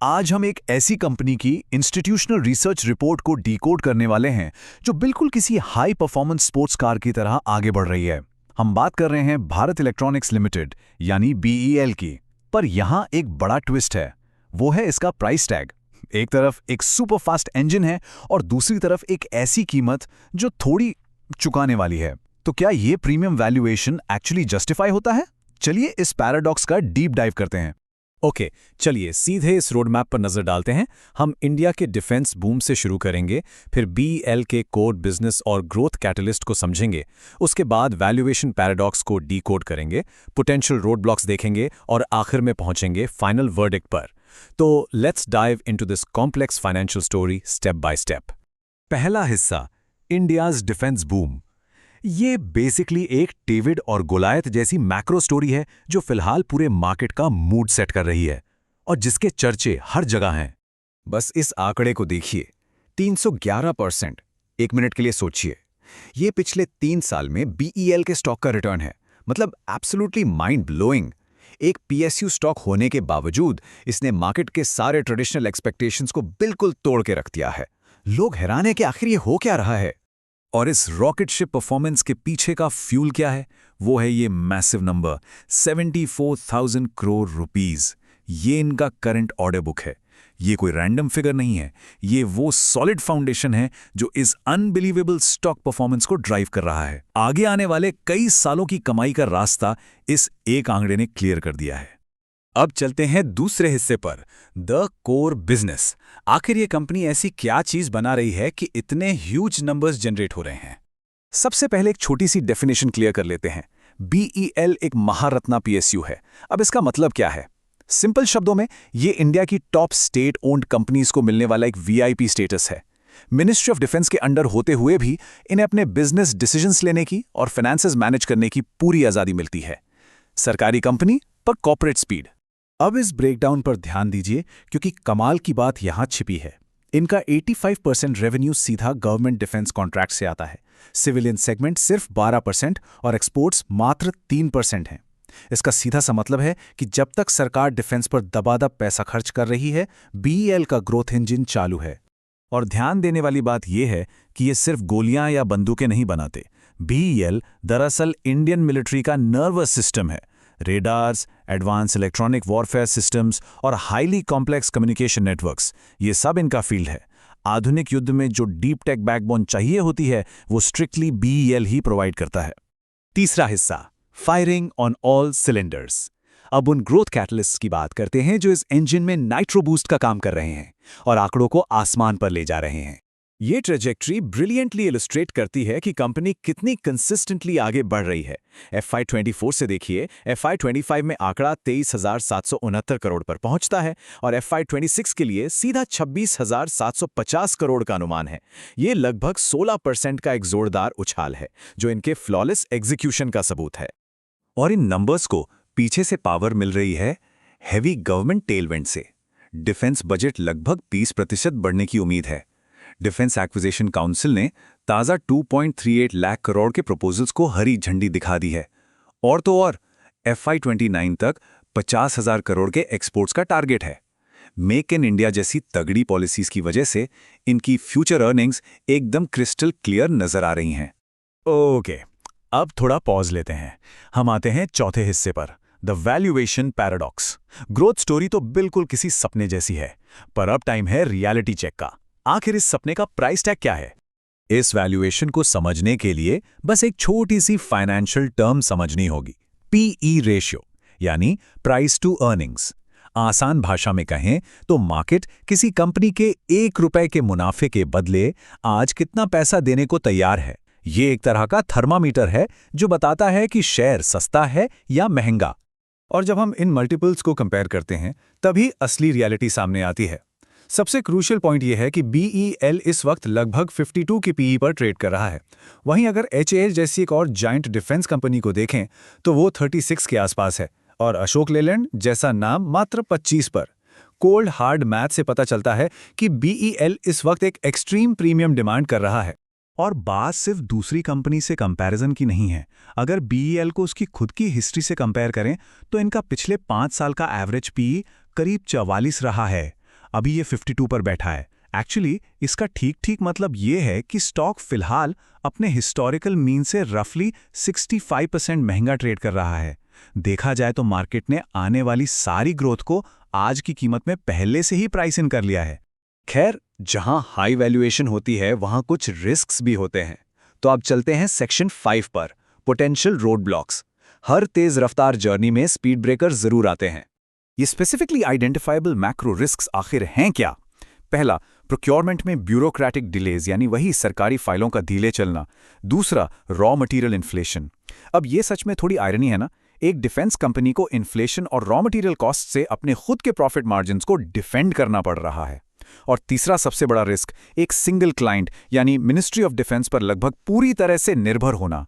आज हम एक ऐसी कंपनी की इंस्टीट्यूशनल रिसर्च रिपोर्ट को डिकोड करने वाले हैं जो बिल्कुल किसी हाई परफॉर्मेंस स्पोर्ट्स कार की तरह आगे बढ़ रही है। हम बात कर रहे हैं भारत इलेक्ट्रॉनिक्स लिमिटेड यानी बीईएल की। पर यहां एक बड़ा ट्विस्ट है, वो है इसका प्राइस टैग। एक तरफ एक सुपर फास्ट इंजन है और दूसरी तरफ एक ऐसी कीमत जो थोड़ी चुकाने वाली है। तो क्या ये प्रीमियम वैल्यूएशन एक्चुअली जस्टिफाई होता है? चलिए इस पैराडॉक्स का डीप डाइव करते हैं। ओके, चलिए सीधे इस रोड मैप पर नजर डालते हैं। हम इंडिया के डिफेंस बूम से शुरू करेंगे, फिर बीईएल के कोर बिजनेस और ग्रोथ कैटलिस्ट को समझेंगे। उसके बाद वैल्यूएशन पैराडॉक्स को डीकोड करेंगे, पोटेंशियल रोड ब्लॉक्स देखेंगे और आखिर में पहुंचेंगे फाइनल वर्डिक्ट पर। तो let's dive into this complex financial story step by step. पहला हिस्सा, इंडियाज डिफेंस बूम। ये बेसिकली एक डेविड और गोलायत जैसी मैक्रो स्टोरी है जो फिलहाल पूरे मार्केट का मूड सेट कर रही है और जिसके चर्चे हर जगह हैं। बस इस आंकड़े को देखिए, 311%। एक मिनट के लिए सोचिए, ये पिछले 3 साल में बीईएल के स्टॉक का रिटर्न है। मतलब एब्सोल्युटली माइंड ब्लोइंग। एक पीएसयू स्टॉक होने के बावजूद इसने मार्केट के सारे ट्रेडिशनल एक्सपेक्टेशंस को बिल्कुल तोड़ के रख दिया है। लोग हैरान है कि आखिर ये हो क्या रहा है। और इस रॉकेट शिप परफॉर्मेंस के पीछे का फ्यूल क्या है? वो है ये मैसिव नंबर 74,000 करोड़ रुपीस। ये इनका करंट ऑर्डर बुक है। ये कोई रैंडम फिगर नहीं है, ये वो सॉलिड फाउंडेशन है जो इस अनबिलीवेबल स्टॉक परफॉर्मेंस को ड्राइव कर रहा है। आगे आने वाले कई सालों की कमाई का रास्ता इस एक आंकड़े ने क्लियर कर दिया है। अब चलते हैं दूसरे हिस्से पर, द कोर बिजनेस। आखिर ये कंपनी ऐसी क्या चीज बना रही है कि इतने ह्यूज नंबर्स जनरेट हो रहे हैं? सबसे पहले एक छोटी सी डेफिनेशन क्लियर कर लेते हैं। बीईएल एक महारत्ना पीएसयू है। अब इसका मतलब क्या है? सिंपल शब्दों में, ये इंडिया की टॉप स्टेट ओन्ड कंपनीज को मिलने वाला एक वीआईपी स्टेटस है। मिनिस्ट्री ऑफ डिफेंस के अंडर होते हुए भी इन्हें अपने बिजनेस डिसीजंस लेने की और फाइनेंसेस मैनेज करने की पूरी आजादी मिलती है। सरकारी कंपनी पर कॉर्पोरेट स्पीड। अब इस ब्रेकडाउन पर ध्यान दीजिए क्योंकि कमाल की बात यहां छिपी है। इनका 85% रेवेन्यू सीधा गवर्नमेंट डिफेंस कॉन्ट्रैक्ट से आता है। सिविलियन सेगमेंट सिर्फ 12% और एक्सपोर्ट्स मात्र 3% हैं। इसका सीधा सा मतलब है कि जब तक सरकार डिफेंस पर दबादब पैसा खर्च कर रही है, बीईएल का ग्रोथ इंजन चालू है। और ध्यान देने वाली बात यह है कि ये सिर्फ गोलियां या बंदूकें नहीं बनाते। बीईएल दरअसल इंडियन मिलिट्री का नर्वस सिस्टम है। Radars, advance electronic warfare systems और हाईली कॉम्प्लेक्स कम्युनिकेशन नेटवर्क्स, ये सब इनका फील्ड है। आधुनिक युद्ध में जो डीप टेक बैकबोन चाहिए होती है, वो स्ट्रिक्टली बीईएल ही प्रोवाइड करता है। तीसरा हिस्सा, फायरिंग ऑन ऑल सिलेंडर्स। अब उन ग्रोथ कैटलिस्ट्स की बात करते हैं जो इस इंजन में नाइट्रो बूस्ट का काम कर रहे हैं और आंकड़ों को आसमान पर ले जा रहे हैं। ये ट्रेजेक्ट्री ब्रिलियंटली इलस्ट्रेट करती है कि कंपनी कितनी कंसिस्टेंटली आगे बढ़ रही है। FY24 से देखिए, FY25 में आंकड़ा 23,769 करोड़ पर पहुंचता है और FY26 के लिए सीधा 26,750 करोड़ का अनुमान है। ये लगभग 16% का एक जोरदार उछाल है जो इनके फ्लॉलेस एग्जीक्यूशन का सबूत है। और इन नंबर्स को पीछे से पावर मिल रही है हैवी गवर्नमेंट टेलविंड से। डिफेंस बजट लगभग 20% बढ़ने की उम्मीद है। डिफेंस एक्विजिशन काउंसिल ने ताज़ा 2.38 लाख करोड़ के प्रपोजल्स को हरी झंडी दिखा दी है। और तो और FY29 तक 50,000 करोड़ के एक्सपोर्ट्स का टारगेट है। मेक इन इंडिया जैसी तगड़ी पॉलिसीज की वजह से इनकी फ्यूचर अर्निंग्स एकदम क्रिस्टल क्लियर नजर आ रही हैं। ओके, अब थोड़ा पॉज लेते हैं। हम आते हैं चौथे हिस्से पर, the valuation paradox. Growth story तो बिल्कुल किसी सपने जैसी है, पर अब टाइम है रियलिटी चेक का। आखिर इस सपने का प्राइस टैग क्या है? इस वैल्यूएशन को समझने के लिए बस एक छोटी सी फाइनेंशियल टर्म समझनी होगी, पीई रेशियो यानी प्राइस टू अर्निंग्स। आसान भाषा में कहें तो मार्केट किसी कंपनी के 1 रुपए के मुनाफे के बदले आज कितना पैसा देने को तैयार है। ये एक तरह का थर्मामीटर है जो बताता है कि शेयर सस्ता है या महंगा। और जब हम इन मल्टीपल्स को कंपेयर करते हैं, तभी असली रियलिटी सामने आती है। सबसे क्रूशियल पॉइंट यह है कि बीईएल इस वक्त लगभग 52 की पीई पर ट्रेड कर रहा है। वहीं अगर HAL जैसी एक और जायंट डिफेंस कंपनी को देखें तो वो 36 के आसपास है और अशोक लेलैंड जैसा नाम मात्र 25 पर। कोल्ड हार्ड मैथ से पता चलता है कि बीईएल इस वक्त एक एक्सट्रीम प्रीमियम डिमांड कर रहा है। और बात सिर्फ दूसरी कंपनी से कंपैरिजन की नहीं है। अगर बीईएल को उसकी खुद की हिस्ट्री से कंपेयर करें तो इनका पिछले 5 साल का एवरेज पीई करीब 44 रहा है। अभी ये 52 पर बैठा है। एक्चुअली इसका ठीक मतलब ये है कि स्टॉक फिलहाल अपने हिस्टोरिकल मीन से रफली 65% महंगा ट्रेड कर रहा है। देखा जाए तो मार्केट ने आने वाली सारी ग्रोथ को आज की कीमत में पहले से ही प्राइस इन कर लिया है। खैर, जहां हाई वैल्यूएशन होती है वहां कुछ रिस्क्स भी होते हैं। तो अब चलते हैं सेक्शन 5 पर, पोटेंशियल रोड ब्लॉक्स। हर तेज रफ्तार जर्नी में स्पीड ब्रेकर जरूर आते हैं। ये स्पेसिफिकली आइडेंटिफाइबल मैक्रो रिस्क्स आखिर हैं क्या? पहला, प्रोक्योरमेंट में ब्यूरोक्रेटिक डिलेज, यानी वही सरकारी फाइलों का धीले चलना। दूसरा, रॉ मटेरियल इन्फ्लेशन। अब ये सच में थोड़ी आयरनी है ना, एक डिफेंस कंपनी को इन्फ्लेशन और रॉ मटेरियल कॉस्ट से अपने खुद के प्रॉफिट मार्जिन्स को डिफेंड करना पड़ रहा है। और तीसरा सबसे बड़ा रिस्क, एक सिंगल क्लाइंट यानी मिनिस्ट्री ऑफ डिफेंस पर लगभग पूरी तरह से निर्भर होना।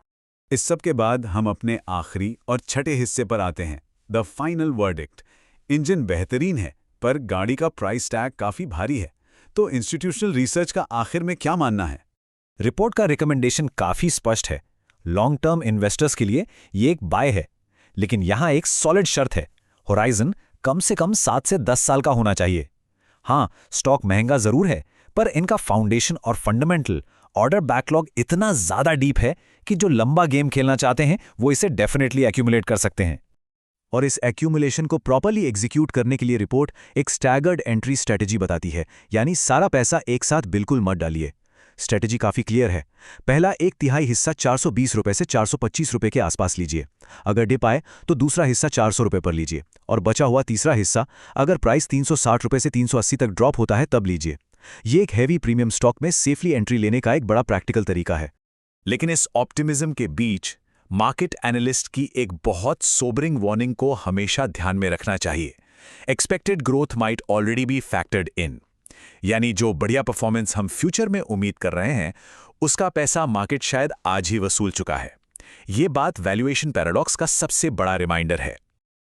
इस सब के बाद हम अपने आखिरी और छठे हिस्से पर आते हैं, द फाइनल वर्डिक्ट। इंजन बेहतरीन है पर गाड़ी का प्राइस टैग काफी भारी है। तो इंस्टीट्यूशनल रिसर्च का आखिर में क्या मानना है? रिपोर्ट का रिकमेंडेशन काफी स्पष्ट है। लॉन्ग टर्म इन्वेस्टर्स के लिए ये एक बाय है, लेकिन यहां एक सॉलिड शर्त है, होराइजन कम से कम 7 से 10 साल का होना चाहिए। हाँ, स्टॉक महंगा जरूर है, पर इनका फाउंडेशन और फंडामेंटल ऑर्डर बैकलॉग इतना ज्यादा डीप है कि जो लंबा गेम खेलना चाहते हैं वो इसे डेफिनेटली एक्यूमुलेट कर सकते हैं। और इस एक्यूमुलेशन को प्रॉपर्ली एग्जीक्यूट करने के लिए रिपोर्ट एक स्टैगर्ड एंट्री स्ट्रेटजी बताती है, यानी सारा पैसा एक साथ बिल्कुल मत डालिए। स्ट्रेटजी काफी क्लियर है। पहला 1/3 हिस्सा 420 रुपए से 425 रुपए के आसपास लीजिए। अगर डिप आए तो दूसरा हिस्सा 400 रुपए पर लीजिए, और बचा हुआ तीसरा हिस्सा अगर प्राइस 360 रुपए से 380 तक ड्रॉप होता है तब लीजिए। ये एक हैवी प्रीमियम स्टॉक में सेफली एंट्री लेने का एक बड़ा प्रैक्टिकल तरीका है। लेकिन इस ऑप्टिमिज्म के बीच मार्केट एनालिस्ट की एक बहुत सोबरिंग वार्निंग को हमेशा ध्यान में रखना चाहिए। Expected growth might already be factored in, यानी जो बढ़िया परफॉर्मेंस हम फ्यूचर में उम्मीद कर रहे हैं उसका पैसा मार्केट शायद आज ही वसूल चुका है। ये बात वैल्यूएशन पैराडॉक्स का सबसे बड़ा रिमाइंडर है।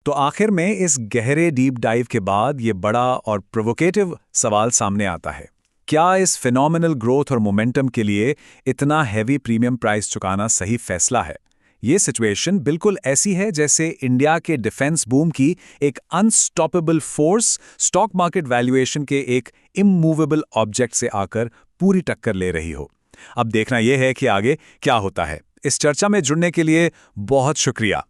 तो आखिर में इस गहरे डीप डाइव के बाद ये बड़ा और प्रोवोकेटिव सवाल सामने आता है, क्या इस फिनोमिनल ग्रोथ और मोमेंटम के लिए इतना हैवी प्रीमियम प्राइस चुकाना सही फैसला है? ये सिचुएशन बिल्कुल ऐसी है जैसे इंडिया के डिफेंस बूम की एक unstoppable force stock market valuation के एक इमूवेबल ऑब्जेक्ट से आकर पूरी टक्कर ले रही हो। अब देखना यह है कि आगे क्या होता है। इस चर्चा में जुड़ने के लिए बहुत शुक्रिया।